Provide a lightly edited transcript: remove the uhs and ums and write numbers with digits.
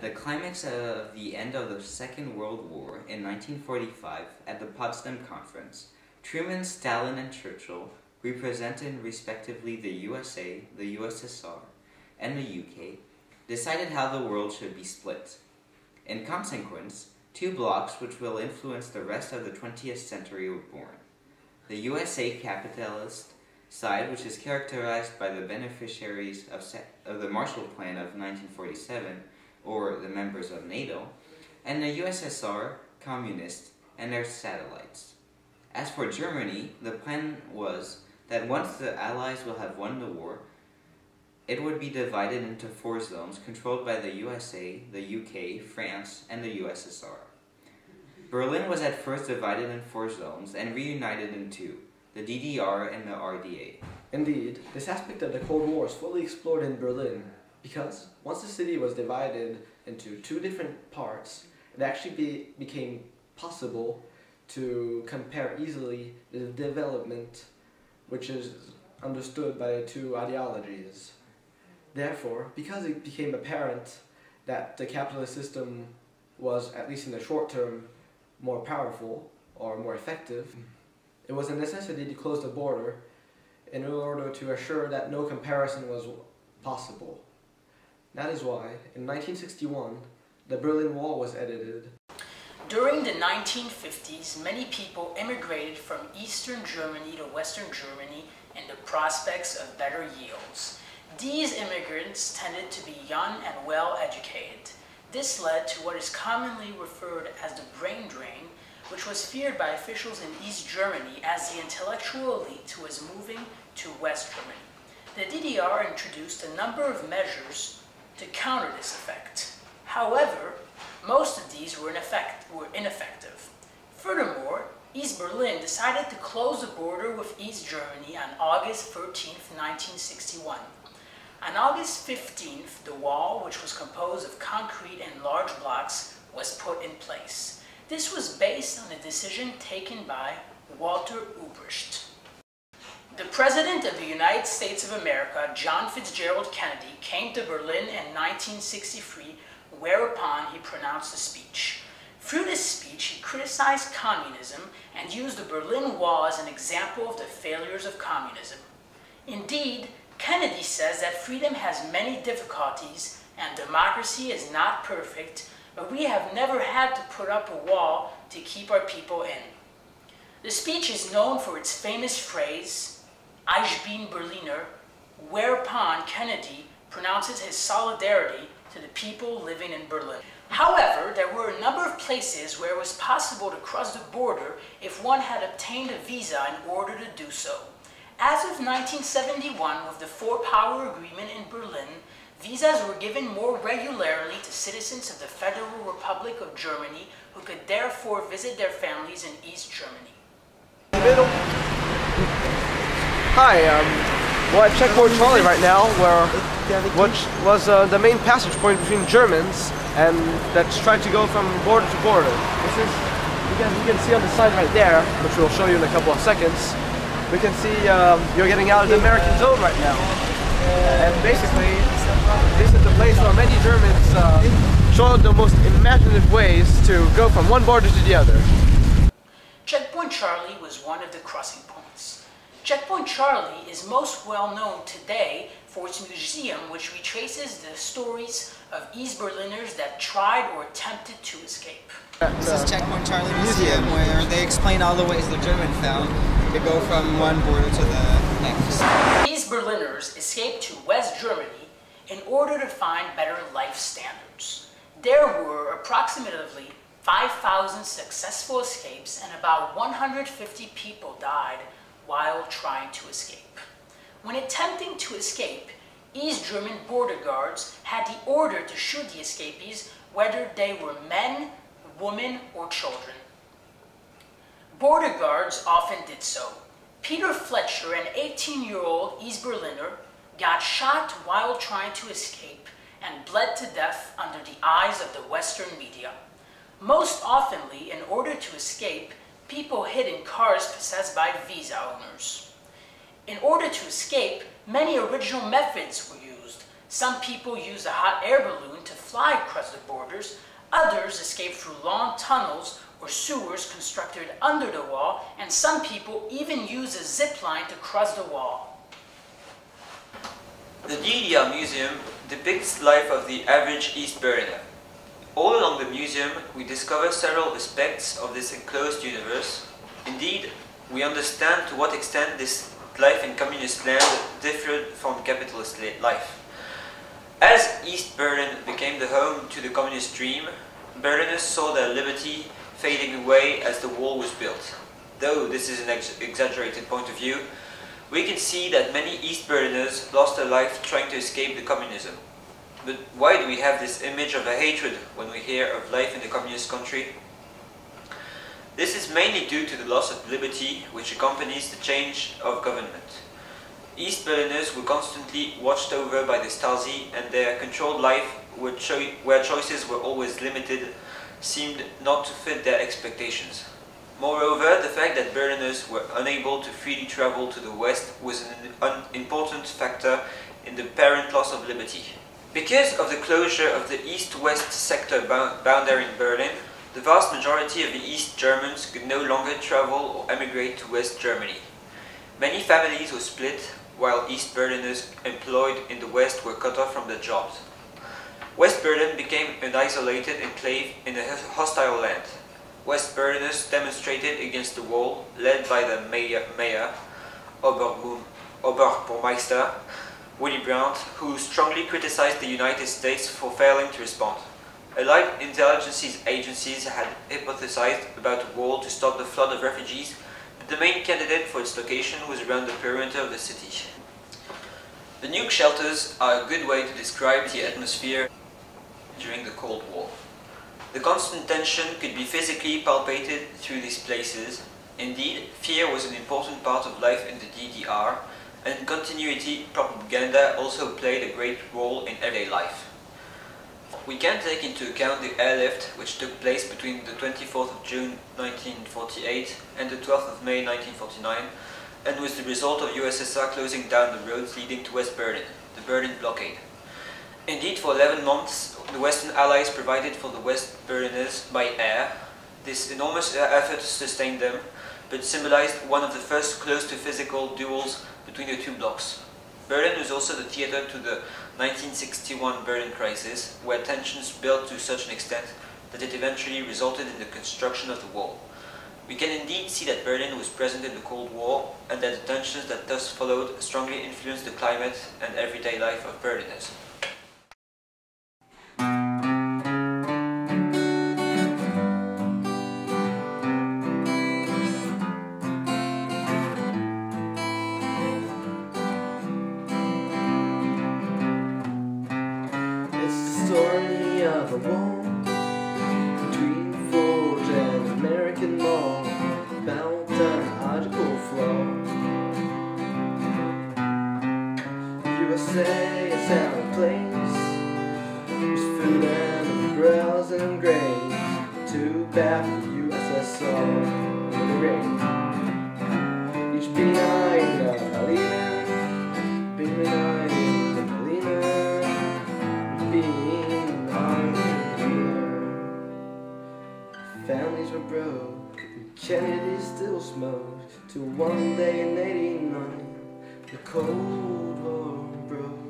the climax of the end of the Second World War in 1945 at the Potsdam Conference, Truman, Stalin, and Churchill, representing respectively the USA, the USSR, and the UK, decided how the world should be split. In consequence, two blocs which will influence the rest of the 20th century were born. The USA capitalist side, which is characterized by the beneficiaries of the Marshall Plan of 1947, or the members of NATO, and the USSR communists and their satellites. As for Germany, the plan was that once the Allies will have won the war, it would be divided into 4 zones controlled by the USA, the UK, France, and the USSR. Berlin was at first divided in 4 zones and reunited in 2, the DDR and the RDA. Indeed, this aspect of the Cold War is fully explored in Berlin because once the city was divided into 2 different parts, it actually became possible to compare easily the development which is understood by the 2 ideologies. Therefore, because it became apparent that the capitalist system was, at least in the short term, more powerful or more effective, it was a necessity to close the border in order to assure that no comparison was possible. That is why, in 1961, the Berlin Wall was edited. During the 1950s, many people immigrated from Eastern Germany to Western Germany in the prospects of better yields. These immigrants tended to be young and well educated. This led to what is commonly referred as the brain drain, which was feared by officials in East Germany as the intellectual elite who was moving to West Germany. The DDR introduced a number of measures to counter this effect. However, most of these were ineffective. Furthermore, East Berlin decided to close the border with East Germany on August 13, 1961. On August 15th, the wall, which was composed of concrete and large blocks, was put in place. This was based on a decision taken by Walter Ulbricht. The President of the United States of America, John Fitzgerald Kennedy, came to Berlin in 1963, whereupon he pronounced a speech. Through this speech, he criticized communism and used the Berlin Wall as an example of the failures of communism. Indeed, Kennedy says that freedom has many difficulties and democracy is not perfect, but we have never had to put up a wall to keep our people in. The speech is known for its famous phrase, Ich bin Berliner, whereupon Kennedy pronounces his solidarity to the people living in Berlin. However, there were a number of places where it was possible to cross the border if one had obtained a visa in order to do so. As of 1971, with the Four-Power Agreement in Berlin, visas were given more regularly to citizens of the Federal Republic of Germany who could therefore visit their families in East Germany. Hi, we're at Checkpoint Charlie right now, which was the main passage point between Germans and that's trying to go from border to border. This is, you can see on the side right there, which we'll show you in a couple of seconds. We can see you're getting out of the American zone right now. And basically, this is the place where many Germans show the most imaginative ways to go from one border to the other. Checkpoint Charlie was one of the crossing points. Checkpoint Charlie is most well known today for its museum, which retraces the stories of East Berliners that tried or attempted to escape. This is Checkpoint Charlie Museum, where they explain all the ways the Germans found to go from one border to the next. These Berliners escaped to West Germany in order to find better life standards. There were approximately 5,000 successful escapes and about 150 people died while trying to escape. When attempting to escape, East German border guards had the order to shoot the escapees whether they were men, women, or children. Border guards often did so. Peter Fletcher, an 18-year-old East Berliner, got shot while trying to escape and bled to death under the eyes of the Western media. Most oftenly, in order to escape, people hid in cars possessed by visa owners. In order to escape, many original methods were used, Some people used a hot air balloon to fly across the borders, others escaped through long tunnels or sewers constructed under the wall, and some people even used a zip line to cross the wall. The DDR Museum depicts the life of the average East Berliner. All along the museum, we discover several aspects of this enclosed universe. Indeed, we understand to what extent this life in communist land differed from capitalist life. As East Berlin became the home to the communist dream, Berliners saw their liberty fading away as the wall was built. Though this is an exaggerated point of view, we can see that many East Berliners lost their life trying to escape the communism. But why do we have this image of a hatred when we hear of life in the communist country? This is mainly due to the loss of liberty which accompanies the change of government. East Berliners were constantly watched over by the Stasi, and their controlled life, where choices were always limited, seemed not to fit their expectations. Moreover, the fact that Berliners were unable to freely travel to the West was an important factor in the apparent loss of liberty. Because of the closure of the East-West sector boundary in Berlin, the vast majority of the East Germans could no longer travel or emigrate to West Germany. Many families were split, while East Berliners employed in the West were cut off from their jobs. West Berlin became an isolated enclave in a hostile land. West Berliners demonstrated against the wall, led by the mayor, Oberbürgermeister, Willy Brandt, who strongly criticized the United States for failing to respond. Allied intelligence agencies had hypothesized about a wall to stop the flood of refugees, but the main candidate for its location was around the perimeter of the city. The nuke shelters are a good way to describe the atmosphere during the Cold War. The constant tension could be physically palpated through these places. Indeed, fear was an important part of life in the DDR, and continuity propaganda also played a great role in everyday life. We can take into account the airlift which took place between the 24th of June 1948 and the 12th of May 1949, and was the result of USSR closing down the roads leading to West Berlin, the Berlin blockade. Indeed, for 11 months, the Western Allies provided for the West Berliners by air. This enormous effort sustained them, but symbolized one of the first close-to-physical duels between the two blocs. Berlin was also the theater to the 1961 Berlin crisis, where tensions built to such an extent that it eventually resulted in the construction of the wall. We can indeed see that Berlin was present in the Cold War, and that the tensions that thus followed strongly influenced the climate and everyday life of Berliners. Story of a war between Ford and American law about an logical flaw. USA, a sound place, there's food and grass and graves. Too bad for USSR in the rain. Each behind a leader, big behind a leader. Families were broke, Kennedy still smoked, till one day in '89 the Cold War broke.